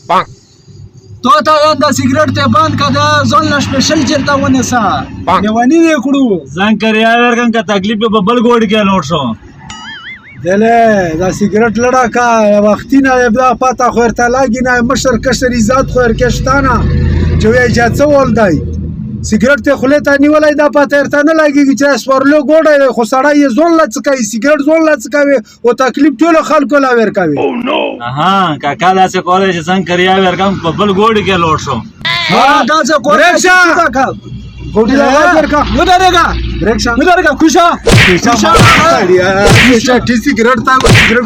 تو ته دا سیګریټ ته بند کړه ځان له سپیشل چیرته ونیسه لیونی یې کړو ځان کریا ورکن که تکلیف په بل ګوډ کې نوټ شو دله دا سیګریټ لړا کا وختي نه دا پاته خو ورته لاګي نه مشر کشر عزت خو ورکشتانه چې وی اجازه ول دی سیګریټ ته خله ته نیولای دا پاته ورته نه لاګي چې سپورلو ګوډه خو سړی یې ځون لڅکای سیګریټ ځون لڅکاوي او تکلیف ټول خلکو لا ورکاوي اها کاکا دا څه کولای چې څنګه کریا ورکم په بل ګوډ کې لوټ شو دا څه کولای شي ګوډی لا ورکا نو درګه بریکشا نو درګه خوشا ټی سیګریټ تا سیګریټ